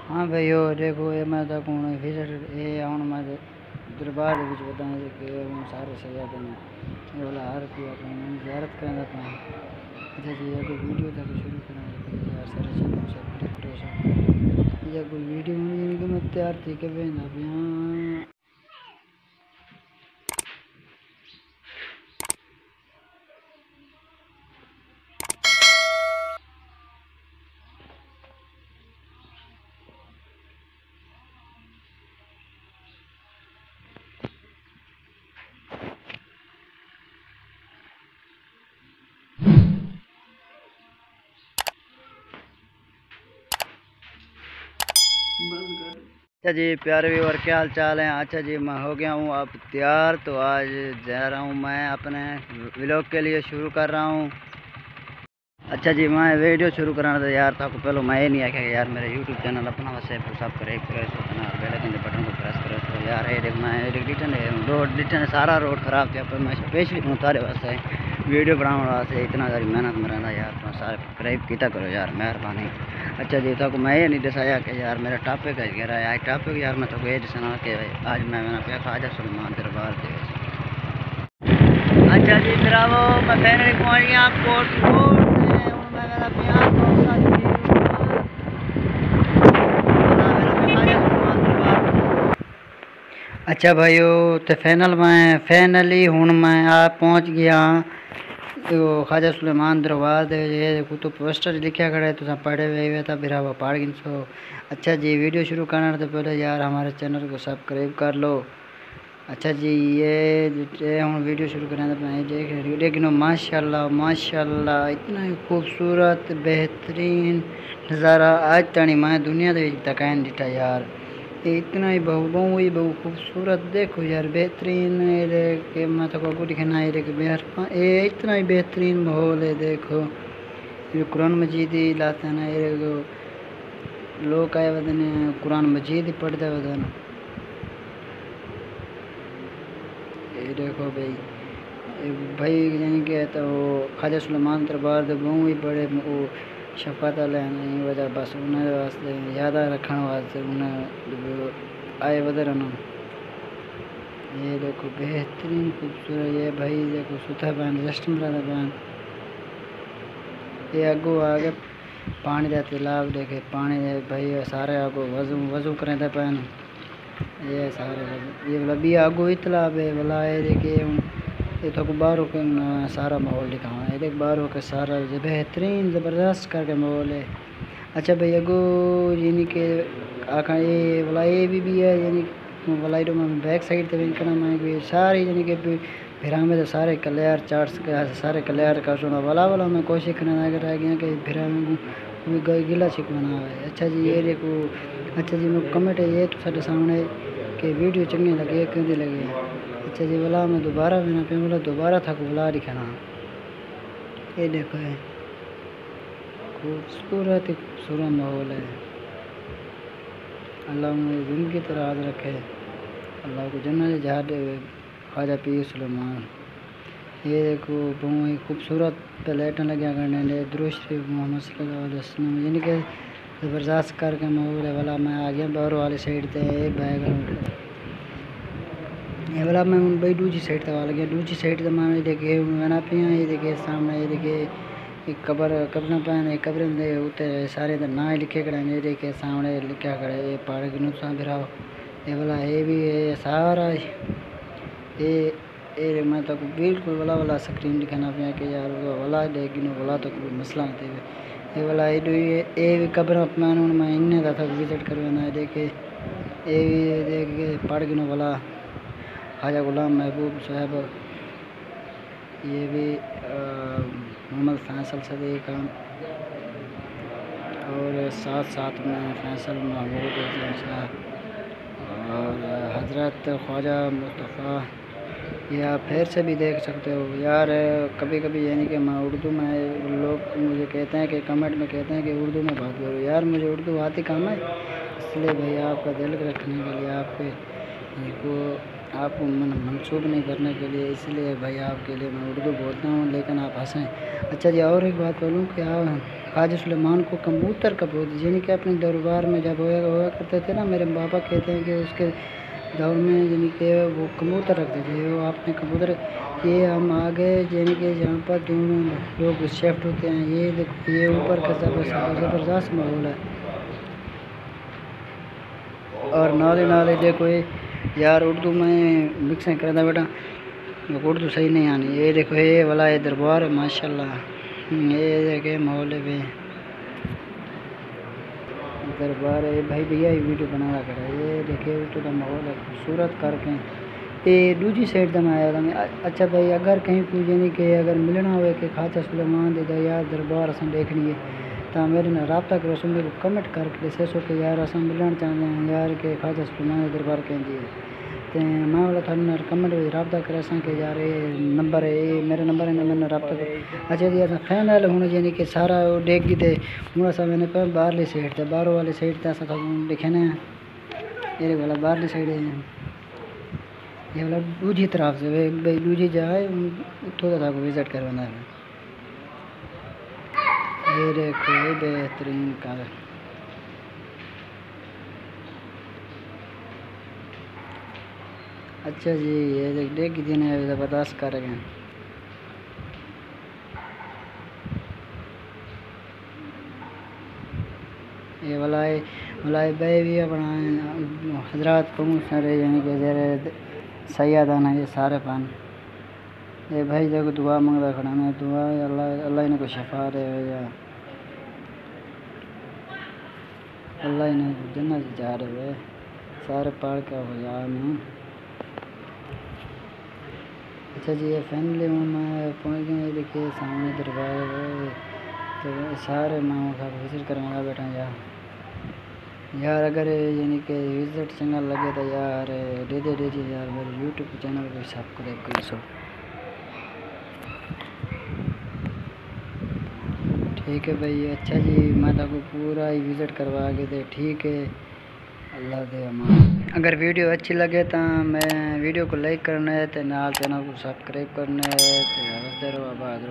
हाँ भाइयों देखो ये मैं तक हूँ विजिट ये हूँ मैं दरबार के विच बताने कि हूँ सारे सजाते हैं ये वाला हर कोई अपने ज़ियारत करना पाए। अच्छा जी ये कोई वीडियो तक शुरू करना यार सारे चैनल से ये कोई वीडियो नहीं कि मैं तैयार थी कि वे ना यहाँ अच्छा जी प्यारे व्यूअर क्या हाल चाल है। अच्छा जी मैं हो गया हूँ अब तैयार, तो आज जा रहा हूँ मैं अपने व्लॉग के लिए शुरू कर रहा हूँ। अच्छा जी मैं वीडियो शुरू कराना था यार था पहले मैं ये नहीं आया कि यार मेरे यूट्यूब चैनल अपना वैसे सब्सक्राइब करो बेल आइकन के बटन को प्रेस करो। तो यार ये मैं रिटर्न रोड रिटर्न सारा रोड खराब किया पर मैं स्पेशली हूँ तारे वास्ते वीडियो बनाने वास्ते इतना सारी मेहनत मेरा यार तो सारे सब्सक्राइब किया करो यार मेहरबानी। अच्छा जी तो मैं ये नहीं दसाया कि यार मेरा टॉपिक है यार आज टॉपिक यार मैं तो ये दसना कि आज मैं पे ख्वाजा सुलेमान दरबार दे। अच्छा जी मेरा वो मैं पहले पहुँच गया कोट अच्छा भाइयों तो फाइनली हूँ मैं आप पहुँच गया तो ख्वाजा सुलेमान दरबार दे तो पोस्टर लिखा खड़ा है तो पढ़े हुए था फिर आप पढ़ गिन सो। अच्छा जी वीडियो शुरू करने से पहले यार हमारे चैनल को सब्सक्राइब कर लो। अच्छा जी ये हम वीडियो शुरू करने से देख रहे लेकिन माशाल्लाह माशाल्लाह इतना ही खूबसूरत बेहतरीन नज़ारा आज तक मैं दुनिया तक दिखा यार इतना ही बहु खूबसूरत देखो यार बेहतरीन के मैं तो को दिखना है ये इतना ही बेहतरीन माहौल है। देखो ये कुरान मजीद ही लाते ना ये लोग आए वदन कुरान मजीद ही पढ़ते वदन ये देखो भाई यानी कि तो ख्वाजा सुलेमान दरबार दे बहुत ही बड़े वो शफकत वाले हैं वजह बस उन्हें वास्ते याद रखने वास्ते उन्हें आए वदर ना ये देखो बेहतरीन खूबसूरत ये भाई देखो सुथा बहन रेस्ट में बहन ये अगो आगे पानी का तालाब देखे पानी भाई सारे आगो वजू करें थे पहन ये सारे ये लबी आगो ही तालाब है वाला ये देखे ये तो बाहरों के सारा माहौल दिखावा है देख बाहरों के सारा बेहतरीन ज़बरदस्त करके माहौल है। अच्छा भाई अगो यानी कि आखा ये वाला ये भी है यानी वाला में बैक साइड तक करना मैं सारी यानी कि फिर हमें तो सारे क्लियर चार्ट्स के सारे क्लियर का सुना वाला मैं कोशिश करना अगर रह गया कि फिर हमें गिला छिक बना है। अच्छा जी ये देखो अच्छा जी मैं कमेंट है ये तो साढ़े सामने कि वीडियो चंगी लगे क्यों लगे। अच्छा जी वाला मैं दोबारा बिना पे बोला दोबारा था बुला दिखाना ये देखो है खूबसूरत खूबसूरत माहौल है। अल्लाह मुझे ज़िंदगी तरह याद रखे अल्लाह को जन्नत जहा दे ख्वाजा पीर सुलेमान। ये देखो बहुत ही खूबसूरत प्लेटें लगे करने दुरूद शरीफ मोहम्मद सल्लल्लाहु अलैहि वसल्लम यानी कि ज़बरदस्त करके माहौल है वाला मैं आ गया बाहर वाली साइड से बैकग्राउंड ये वाला मैं भाई दूसरी साइड तक आ गया दूसरी साइड से मैं देखे मैंने पे ये देखे सामने ये देखे एक कब्र पे कब्र उते सारे ना लिखे खड़े ये देखे सामने लिखा खड़े ये पहाड़ के नुकसान फिर ये वाला ये भी है सारा ये मैं तो बिल्कुल वाला स्क्रीन दिखाना पे कि यार वाला लेकिन वाला तो कोई मसला नहीं ये वाला ये भी कब्र अपमान मैं इन्हें था विजिट करवाना देखे ये भी देखे पढ़ गिनो वाला ख्वाजा गुलाम महबूब साहब ये भी मोहम्मद फैसल सदी का और साथ में फैसल महमूद और हज़रत ख्वाजा मुस्तफ़ा ये आप फिर से भी देख सकते हो यार। कभी कभी यानी कि मैं उर्दू में लोग मुझे कहते हैं कि कमेंट में कहते हैं कि उर्दू में बात करो यार मुझे उर्दू आती कम है इसलिए भाई आपका दिल रखने के लिए आपको मनसूब नहीं करने के लिए इसलिए भाई आपके लिए मैं उर्दू बोलता हूँ लेकिन आप हंसें अच्छा जी, और एक बात बोलूँ कि ख्वाजा सुलेमान को कबूतर का बहुत, यानी कि अपने दरबार में जब होया करते थे ना, मेरे पापा कहते हैं कि उसके दौर में यानी कि वो कबूतर रखते थे। वो आपने कबूतर, ये हम आ गए यानी कि जहाँ पर दोनों लोग शिफ्ट होते हैं। ये देखो, ये ऊपर का ज़बरदस्त माहौल है। और नाले नाले देखो, ये यार उर्दू में मिक्सिंग कर बेटा, उर्दू सही नहीं आनी। ये देखो, ये वाला ये दरबार है माशाल्लाह। ये देखे माहौल पे दरबार है भाई। भैया ये वीडियो बनाया कर, ये देखिए उर्दू का माहौल है खूबसूरत करके। ये दूसरी साइड से मैं आया था मैं। अच्छा भाई, अगर कहीं कोई यानी कि अगर मिलना हो कि ख्वाजा सुलेमान दे यार दरबार असें देखनी है, तो मेरे ना रब्ता करो, सुन मेरे को कमेंट करके दसो कि यार असें मिलना चाहते हैं यार कि ख्वाजा सुलेमान दरबार कहीं जी है। तो मैं वाला थाने कमेंट रब्ता कर कि यार ये नंबर है, ये मेरा नंबर है ना, मैंने रब्ता कर। अच्छा जी, असें फाइनल हूँ यानी कि सारा देख गई थे हूँ। अस मैंने बाहरली साइड से, बाहरों वाली साइड से अस दिखने ये वाला बाहरली साइड है, ये वाला दूसरी तरफ से भाई दूसरी जगह उतो तक विजिट करवाना है। ये देखो ये बेहतरीन कर। अच्छा जी, ये देख दिन है ज़बरदस्त कर गए। ये वाला भाई भी अपना हजरात पहुँच सारे यानी कि जरे सैयदाना ये सारे पान। ये भाई देखो दुआ मंगता खड़ा मैं, दुआ अल्लाह अल्लाह इन्हें को शफा दे या अल्लाह इन्हें जन्नत जा रहे सारे पढ़ के हो जा में। अच्छा जी, ये फैमिली में मैं पहुँच गए। देखिए सामने दरबार है, तो सारे माओ का विजिट करने बैठा यार। अगर यानी कि विजिट चैनल लगे तो यार दे दीजिए यार, मेरे यूट्यूब चैनल को सब्सक्राइब कर सो। ठीक है भाई। अच्छा जी, मैं तो पूरा ही विजिट करवा के दे, ठीक है। अल्लाह दे अमान। अगर वीडियो अच्छी लगे तो मैं वीडियो को लाइक करना है, तो नाल चैनल को सब्सक्राइब करना है। तो हवसदार आबाद।